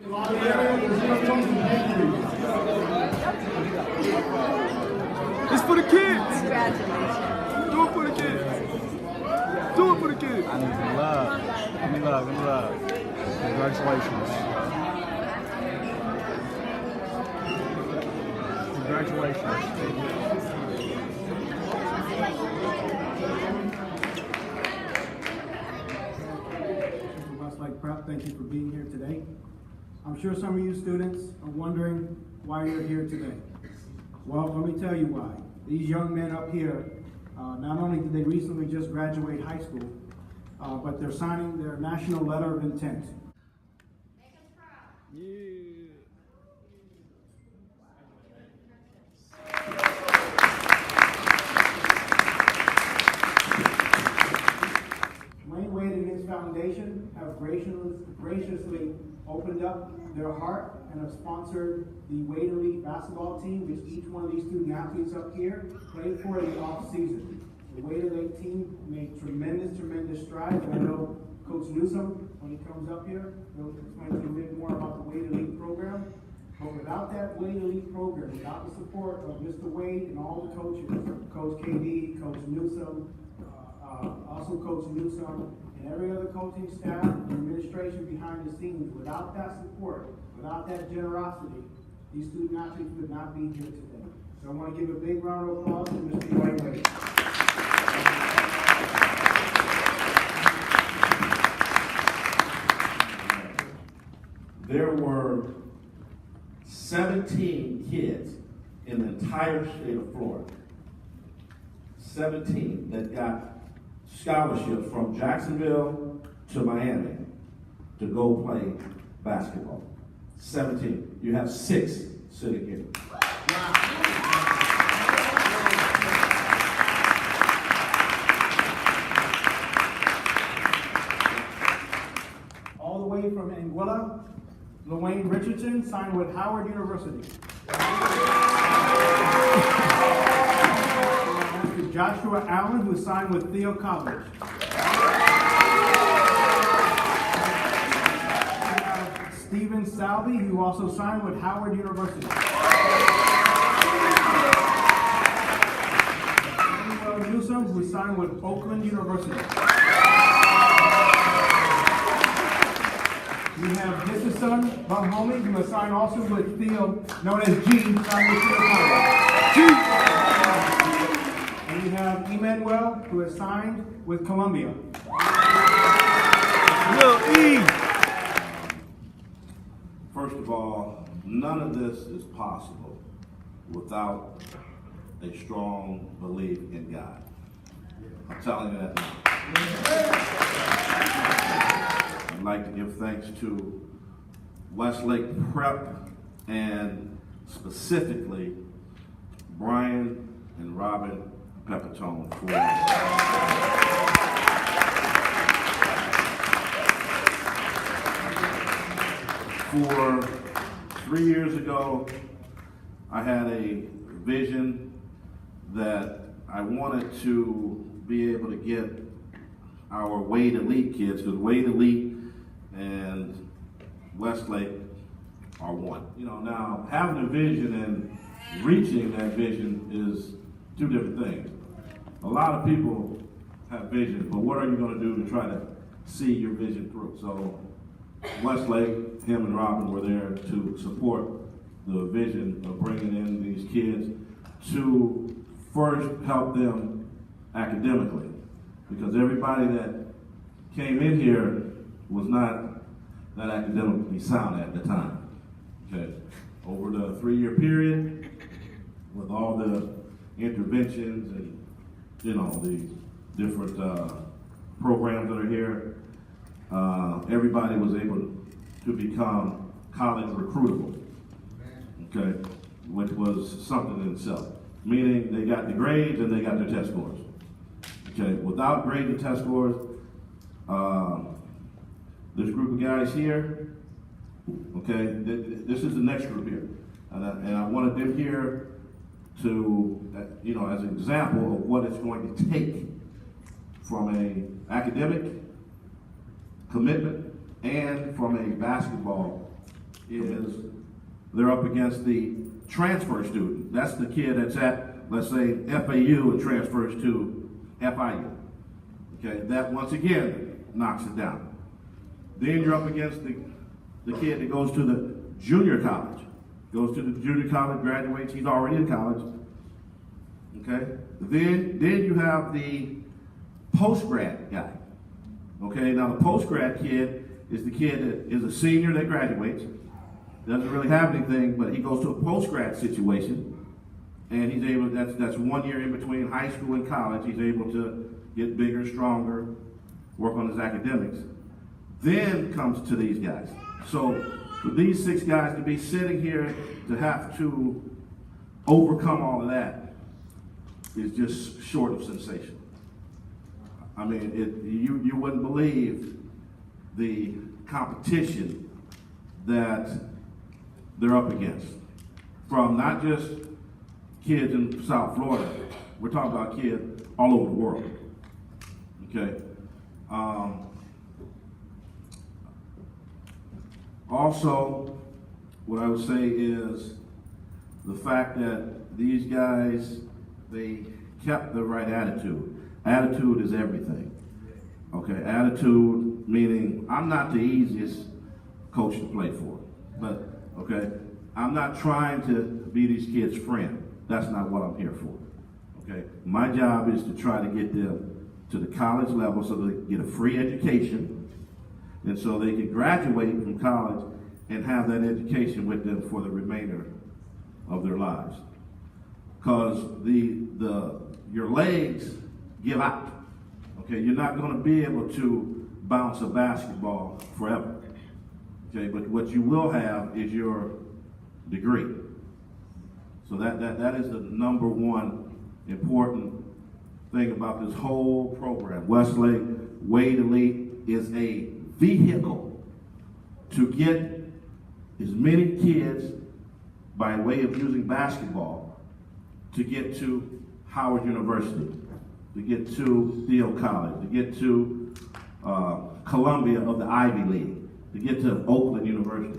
It's for the kids. Congratulations. Do it for the kids. Do it for the kids. I need some love. Give me love. Give me love. Congratulations. Congratulations. Westlake Prep, thank you for being here today. I'm sure some of you students are wondering why you're here today. Well, let me tell you why. These young men up here, not only did they recently just graduate high school, but they're signing their national letter of intent. Make us proud. Yeah. LiWayne and his foundation have graciously opened up their heart and have sponsored the Wade Elite basketball team, which each one of these student athletes up here played for in the off season. The Wade Elite team made tremendous strides. I know Coach Newsome, when he comes up here, he'll explain to you a bit more about the Wade Elite program. But without that Wade Elite program, without the support of Mr. Wade and all the coaches, Coach KD, Coach Newsome, also Coach Newsome, and every other coaching staff and administration behind the scenes, without that support, without that generosity, these student athletes would not be here today. So I want to give a big round of applause to Mr. LiWayne. There were 17 kids in the entire state of Florida, 17 that got scholarships from Jacksonville to Miami to go play basketball. 17. You have 6 sitting here. All the way from Anguilla, LiWayne Richardson signed with Howard University. Mr. Joshua Allen, who signed with Thiel College. Stephen Salvi, who also signed with Howard University. Emmanuel Newsome, who signed with Oakland University. We have Richardson, Bonhomme, who was signed also with Thiel, known as G, signed with Thiel College. And we have Emmanuel, who is signed with Columbia. Lil E. First of all, none of this is possible without a strong belief in God. I'm telling you that now. I'd like to give thanks to Westlake Prep and specifically Brian and Robin Pepitone for 3 years ago, I had a vision that I wanted to be able to get our Wade Elite kids, because Wade Elite and Westlake are one. You know, now having a vision and reaching that vision is 2 different things. A lot of people have vision, but what are you going to do to try to see your vision through? So Westlake, him and Robin were there to support the vision of bringing in these kids to first help them academically, because everybody that came in here was not that academically sound at the time. Okay, over the 3-year period, with all the interventions and the different programs that are here, everybody was able to become college recruitable. Okay, which was something in itself. Meaning they got the grades and they got their test scores. Okay, without grades and test scores, this group of guys here, okay, this is the next group here. And I wanted them here to, as an example of what it's going to take from an academic commitment and from a basketball is they're up against the transfer student. That's the kid that's at, let's say, FAU and transfers to FIU. Okay, that once again knocks it down. Then you're up against the kid that goes to the junior college. Goes to the junior college, graduates, he's already in college. Okay? Then you have the post-grad guy. Okay, now the post-grad kid is the kid that is a senior that graduates, doesn't really have anything, but he goes to a post-grad situation, and he's able, that's 1 year in between high school and college, he's able to get bigger, stronger, work on his academics. Then comes to these guys. So for these 6 guys to be sitting here to have to overcome all of that is just short of sensational. I mean, you wouldn't believe the competition that they're up against. From not just kids in South Florida, we're talking about kids all over the world. Okay. Also, what I would say is the fact that these guys, they kept the right attitude. Attitude is everything. Okay, attitude meaning I'm not the easiest coach to play for, but okay, I'm not trying to be these kids' friend. That's not what I'm here for. Okay, my job is to try to get them to the college level so they get a free education, and so they can graduate from college and have that education with them for the remainder of their lives. Because your legs give out. Okay, you're not going to be able to bounce a basketball forever. Okay, but what you will have is your degree. So that is the number one important thing about this whole program. Westlake Wade Elite is a vehicle to get as many kids by way of using basketball to get to Howard University, to get to Thiel College, to get to Columbia of the Ivy League, to get to Oakland University.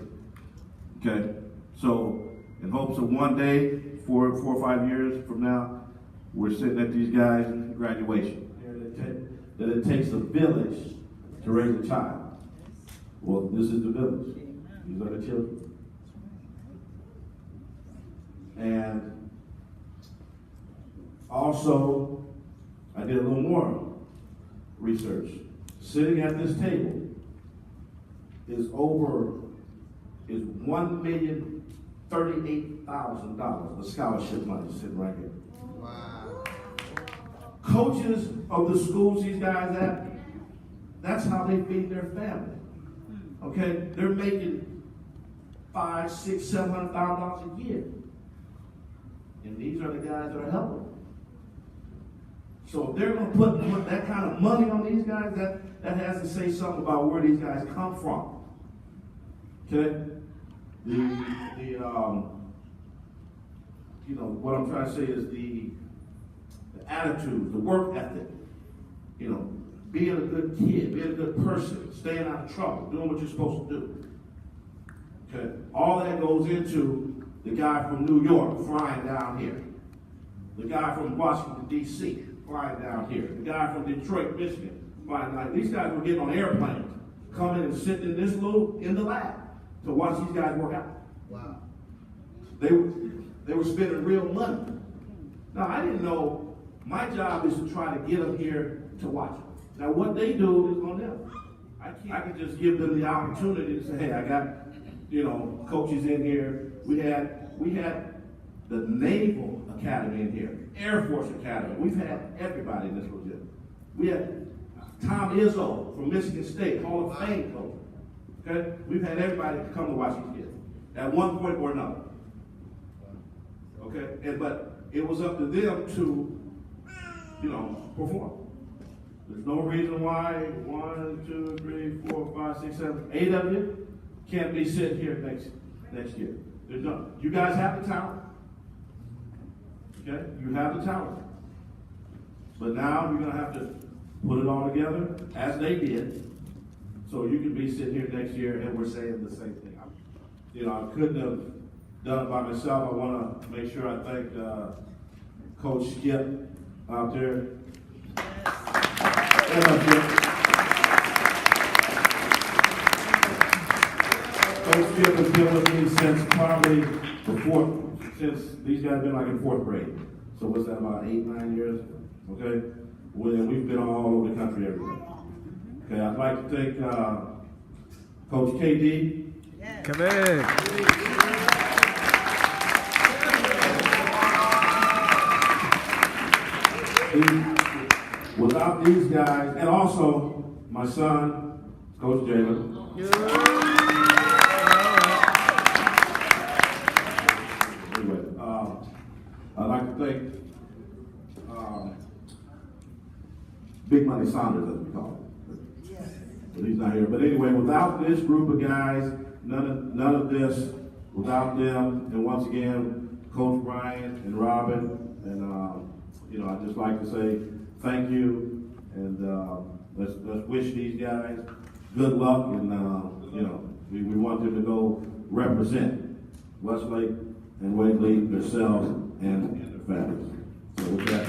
Okay, so in hopes of one day, 4 or 5 years from now, we're sitting at these guys' graduation. That it takes a village to raise a child. Well, this is the village. These are the children. And also, I did a little more research. Sitting at this table is $1,038,000. The scholarship money is sitting right here. Wow. Coaches of the schools these guys at, that's how they feed their family. Okay, they're making $500,000, $600,000, $700,000 a year, and these are the guys that are helping them. So if they're going to put that kind of money on these guys, that has to say something about where these guys come from. Okay, what I'm trying to say is the attitude, the work ethic. Being a good kid, being a good person, staying out of trouble, doing what you're supposed to do. Okay, all that goes into the guy from New York flying down here, the guy from Washington D.C. flying down here, the guy from Detroit, Michigan flying down here. These guys were getting on airplanes, coming and sitting in the lab to watch these guys work out. Wow. They were spending real money. Now I didn't know. My job is to try to get them here to watch them. Now what they do is on them. I can just give them the opportunity to say, hey, I got, coaches in here. We had the Naval Academy in here, Air Force Academy. We've had everybody in this room. We had Tom Izzo from Michigan State, Hall of Fame coach. Okay? We've had everybody come to watch these kids at one point or another. Okay? But it was up to them to, perform. There's no reason why 1, 2, 3, 4, 5, 6, 7, 8 of you can't be sitting here next year. There's no. You guys have the talent. Okay? You have the talent. But now you're going to have to put it all together, as they did, so you can be sitting here next year and we're saying the same thing. you know, I couldn't have done it by myself. I want to make sure I thank Coach Skip out there. Coach Skip has been with me since probably since these guys have been like in 4th grade. So what's that, about 8, 9 years? Okay? We've been all over the country everywhere. Okay, I'd like to thank Coach KD. Come in. Without these guys, and also my son, Coach Jalen. Anyway, I'd like to thank Big Money Saunders, as we call it. But he's not here. But anyway, without this group of guys, none of this, without them, and once again, Coach Brian and Robin, and you know, I'd just like to say thank you, and let's wish these guys good luck, and you know, we want them to go represent Westlake and Whately themselves and their families. So with that,